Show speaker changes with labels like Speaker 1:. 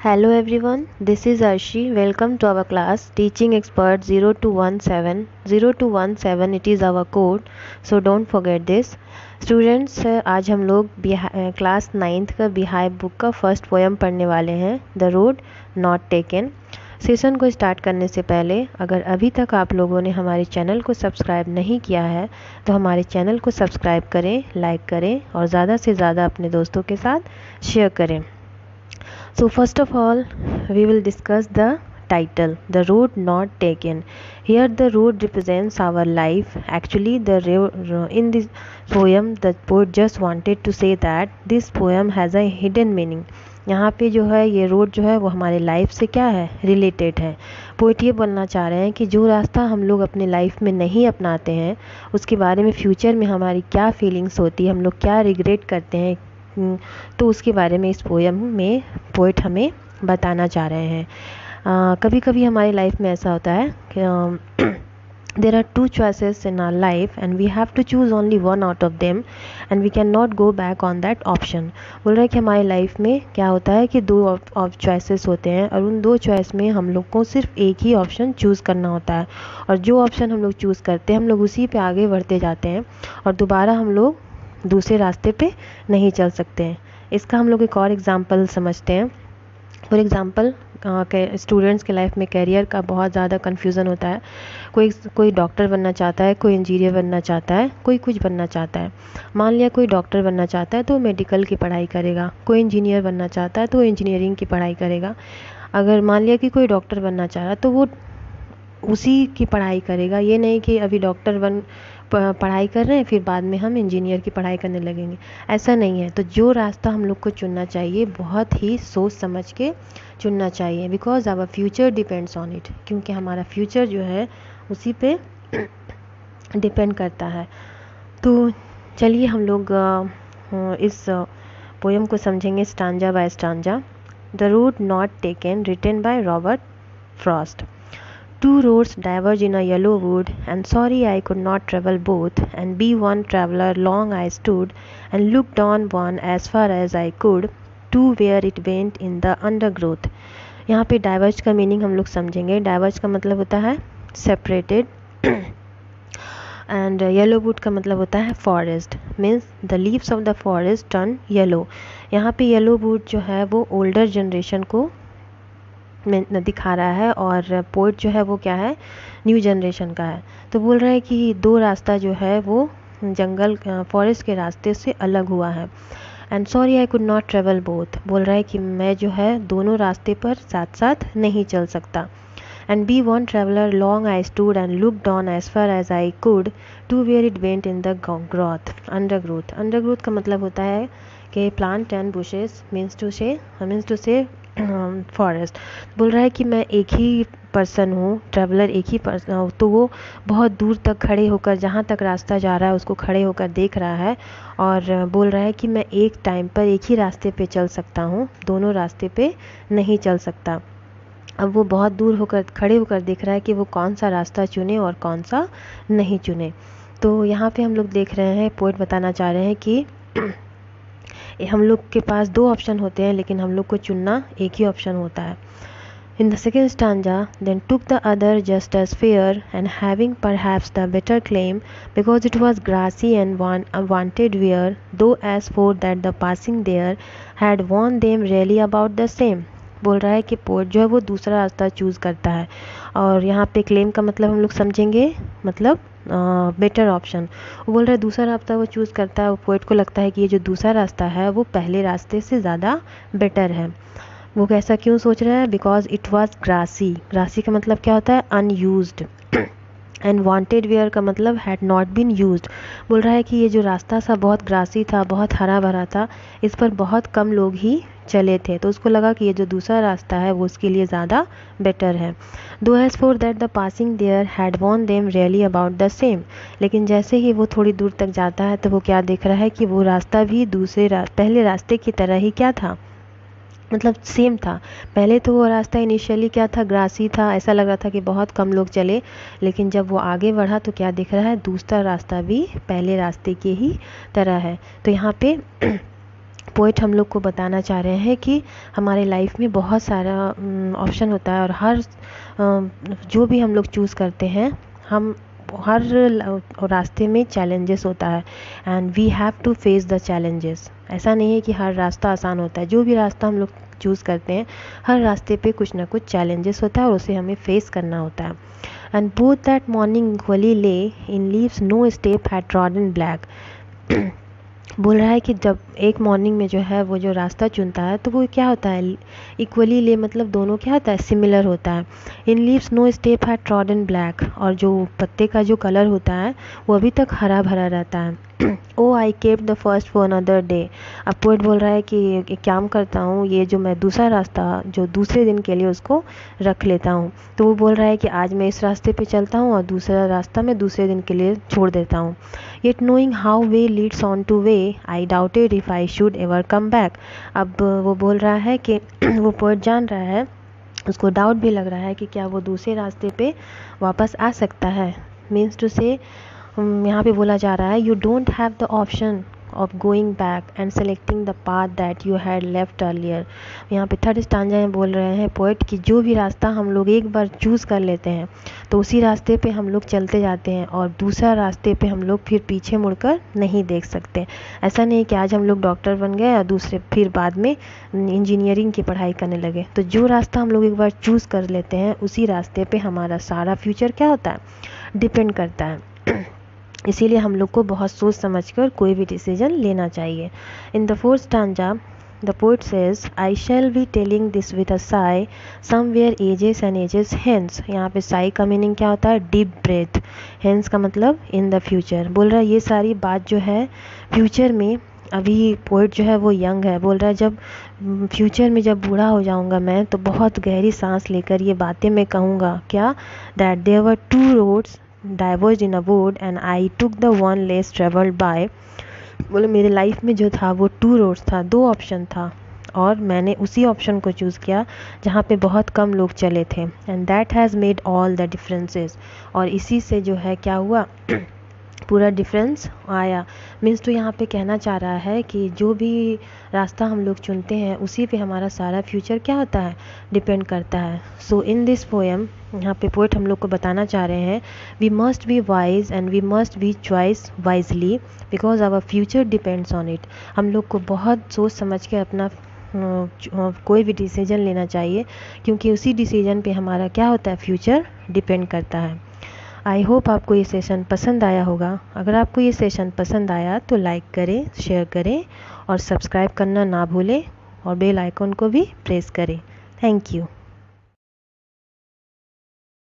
Speaker 1: Hello everyone, this is Arshi. Welcome to our class Teaching Expert 0217. 0217 it is our code, so don't forget this. Students, आज हम लोग class 9th का बिहाई book का first poem पढ़ने वाले हैं, the road not taken. Session को start करने से पहले अगर अभी तक आप लोगों ने हमारे चैनल को सब्सक्राइब नहीं किया है तो हमारे चैनल को सब्सक्राइब करें, लाइक करें और ज़्यादा से ज़्यादा अपने दोस्तों के साथ शेयर करें। So first of all, we will discuss the title, The Road Not Taken. Here the road represents our life. Actually, in this poem, the poet just wanted to say that this poem has a hidden meaning. यहाँ पे जो है ये road जो है वो हमारे life से क्या है, रिलेटेड है। पोइट ये बोलना चाह रहे हैं कि जो रास्ता हम लोग अपने लाइफ में नहीं अपनाते हैं उसके बारे में फ्यूचर में हमारी क्या फीलिंग्स होती है, हम लोग क्या रिग्रेट करते हैं, तो उसके बारे में इस पोएम में पोइट हमें बताना चाह रहे हैं। कभी कभी हमारी लाइफ में ऐसा होता है कि there are two choices in our life and we have to choose only one out of them and we cannot go back on that option। बोल रहे हैं कि हमारी लाइफ में क्या होता है कि दो चॉइसेस होते हैं और उन दो चॉइस में हम लोग को सिर्फ एक ही ऑप्शन चूज़ करना होता है और जो ऑप्शन हम लोग चूज़ करते हैं हम लोग उसी पे आगे बढ़ते जाते हैं और दोबारा हम लोग दूसरे रास्ते पे नहीं चल सकते हैं। इसका हम लोग एक और एग्ज़ाम्पल समझते हैं। फॉर एग्ज़ाम्पल स्टूडेंट्स के लाइफ में करियर का बहुत ज़्यादा कन्फ्यूज़न होता है। कोई डॉक्टर बनना चाहता है, कोई इंजीनियर बनना चाहता है, कोई कुछ बनना चाहता है। मान लिया कोई डॉक्टर बनना चाहता है तो मेडिकल की पढ़ाई करेगा, कोई इंजीनियर बनना चाहता है तो इंजीनियरिंग की पढ़ाई करेगा। अगर मान लिया कि कोई डॉक्टर बनना चाह रहा है तो वो उसी की पढ़ाई करेगा, ये नहीं कि अभी डॉक्टर पढ़ाई कर रहे हैं फिर बाद में हम इंजीनियर की पढ़ाई करने लगेंगे, ऐसा नहीं है। तो जो रास्ता हम लोग को चुनना चाहिए बहुत ही सोच समझ के चुनना चाहिए, because our future depends on it, क्योंकि हमारा फ्यूचर जो है उसी पे डिपेंड करता है। तो चलिए हम लोग इस पोएम को समझेंगे stanza by stanza. The road not taken, written by Robert Frost. Two roads diverge in a yellow wood, and sorry I could not travel both, and be one traveller long I stood, and looked on one as far as I could, to where it went in the undergrowth। यहाँ पे diverge का meaning हम लोग समझेंगे। Diverge का मतलब होता है सेपरेटेड एंड येलो वुड का मतलब होता है forest, means the leaves of the forest turn yellow. यहाँ पे येलो वुड जो है वो ओल्डर जनरेशन को में दिखा रहा है और पोइट जो है वो क्या है, न्यू जनरेशन का है। तो बोल रहा है कि दो रास्ता जो है वो जंगल फॉरेस्ट के रास्ते से अलग हुआ है। And sorry I could not travel both, बोल रहा है कि मैं जो है दोनों रास्ते पर साथ साथ नहीं चल सकता। And be one traveller long I stood and looked on as far as I could, to where it went in the growth undergrowth. Undergrowth का मतलब होता है कि plant and bushes means to say forest. बोल रहा है कि मैं एक ही पर्सन हूँ, ट्रैवलर एक ही पर्सन हूँ, तो वो बहुत दूर तक खड़े होकर जहाँ तक रास्ता जा रहा है उसको खड़े होकर देख रहा है और बोल रहा है कि मैं एक टाइम पर एक ही रास्ते पे चल सकता हूँ, दोनों रास्ते पे नहीं चल सकता। अब वो बहुत दूर होकर खड़े होकर देख रहा है कि वो कौन सा रास्ता चुने और कौन सा नहीं चुने। तो यहाँ पे हम लोग देख रहे हैं, पोइट बताना चाह रहे हैं कि हम लोग के पास दो ऑप्शन होते हैं लेकिन हम लोग को चुनना एक ही ऑप्शन होता है। In the second stanza, then took the other just as fair, and having perhaps the better claim, because it was grassy and wanted wear, though as for that the passing there had warned them really about the same। बोल रहा है कि poet जो है वो दूसरा रास्ता choose करता है और यहाँ पे क्लेम का मतलब हम लोग समझेंगे, मतलब बेटर ऑप्शन। वो बोल रहा है दूसरा रास्ता वो चूज़ करता है, वो पोइट को लगता है कि ये जो दूसरा रास्ता है वो पहले रास्ते से ज़्यादा बेटर है। वो कैसा क्यों सोच रहा है, because it was grassy. Grassy का मतलब क्या होता है, अनयूज्ड। एंड वांटेड वेयर का मतलब हैड नॉट बीन यूज्ड। बोल रहा है कि ये जो रास्ता था बहुत ग्रासी था, बहुत हरा भरा था, इस पर बहुत कम लोग ही चले थे, तो उसको लगा कि ये जो दूसरा रास्ता है वो उसके लिए ज़्यादा बेटर है। Though as for that the passing there had worn them really about the same. लेकिन जैसे ही वो थोड़ी दूर तक जाता है तो वो क्या देख रहा है कि वो रास्ता भी पहले रास्ते की तरह ही क्या था, मतलब सेम था। पहले तो वो रास्ता इनिशियली क्या था, ग्रासी था, ऐसा लग रहा था कि बहुत कम लोग चले, लेकिन जब वो आगे बढ़ा तो क्या दिख रहा है, दूसरा रास्ता भी पहले रास्ते के ही तरह है। तो यहाँ पे पोइट हम लोग को बताना चाह रहे हैं कि हमारे लाइफ में बहुत सारा ऑप्शन होता है और हर जो भी हम लोग चूज़ करते हैं, हम हर रास्ते में चैलेंजेस होता है and we have to face the challenges. ऐसा नहीं है कि हर रास्ता आसान होता है, जो भी रास्ता हम लोग चूज़ करते हैं हर रास्ते पे कुछ ना कुछ चैलेंजेस होता है और उसे हमें फेस करना होता है। And both that morning equally lay in leaves no step had trodden black. बोल रहा है कि जब एक मॉर्निंग में जो है वो जो रास्ता चुनता है तो वो क्या होता है, इक्वली ले मतलब दोनों क्या होता है, सिमिलर होता है। इन लीव्स नो स्टेप है ट्रॉडन ब्लैक, और जो पत्ते का जो कलर होता है वो अभी तक हरा भरा रहता है। Oh I kept the first for another day. अब पोएट बोल रहा है कि एक काम करता हूँ, ये जो मैं दूसरा रास्ता जो दूसरे दिन के लिए उसको रख लेता हूँ। तो वो बोल रहा है कि आज मैं इस रास्ते पे चलता हूँ और दूसरा रास्ता मैं दूसरे दिन के लिए छोड़ देता हूँ। Yet knowing how way Leeds on two way I doubted if I should ever come back. अब वो बोल रहा है कि वो पोएट जान रहा है, उसको डाउट भी लग रहा है कि क्या वो दूसरे रास्ते पे वापस आ सकता है। मीन्स टू से यहाँ पे बोला जा रहा है you don't have the option of going back and selecting the path that you had left earlier. यहाँ पे थर्ड स्टांजा में बोल रहे हैं पोएट कि जो भी रास्ता हम लोग एक बार चूज़ कर लेते हैं तो उसी रास्ते पे हम लोग चलते जाते हैं और दूसरा रास्ते पे हम लोग फिर पीछे मुड़कर नहीं देख सकते। ऐसा नहीं कि आज हम लोग डॉक्टर बन गए और दूसरे फिर बाद में इंजीनियरिंग की पढ़ाई करने लगे। तो जो रास्ता हम लोग एक बार चूज़ कर लेते हैं उसी रास्ते पे हमारा सारा फ्यूचर क्या होता है, डिपेंड करता है। इसीलिए हम लोग को बहुत सोच समझकर कोई भी डिसीजन लेना चाहिए। In the fourth stanza the poet says I shall be telling this with a sigh somewhere ages and ages hence. यहाँ पे साई का मीनिंग क्या होता है, डीप ब्रेथ। हेंस का मतलब इन द फ्यूचर। बोल रहा है ये सारी बात जो है फ्यूचर में, अभी पोएट जो है वो यंग है, बोल रहा है जब फ्यूचर में जब बूढ़ा हो जाऊंगा मैं तो बहुत गहरी सांस लेकर ये बातें मैं कहूँगा क्या, that there were two roads diverged in a wood and I took the one less traveled by। बोले मेरे लाइफ में जो था वो टू रोड्स था, दो ऑप्शन था और मैंने उसी ऑप्शन को चूज़ किया जहाँ पे बहुत कम लोग चले थे। And that has made all the differences. और इसी से जो है क्या हुआ पूरा डिफरेंस आया। मीन्स तो यहाँ पे कहना चाह रहा है कि जो भी रास्ता हम लोग चुनते हैं उसी पे हमारा सारा फ्यूचर क्या होता है, डिपेंड करता है। सो इन दिस पोएम यहाँ पे पोएट हम लोग को बताना चाह रहे हैं we must be wise and we must be choice wisely because our future depends on it. हम लोग को बहुत सोच समझ के अपना कोई भी डिसीजन लेना चाहिए क्योंकि उसी डिसीजन पे हमारा क्या होता है, फ्यूचर डिपेंड करता है। आई होप आपको ये सेशन पसंद आया होगा। अगर आपको ये सेशन पसंद आया तो लाइक करें, शेयर करें और सब्सक्राइब करना ना भूलें और बेल आइकन को भी प्रेस करें। Thank you.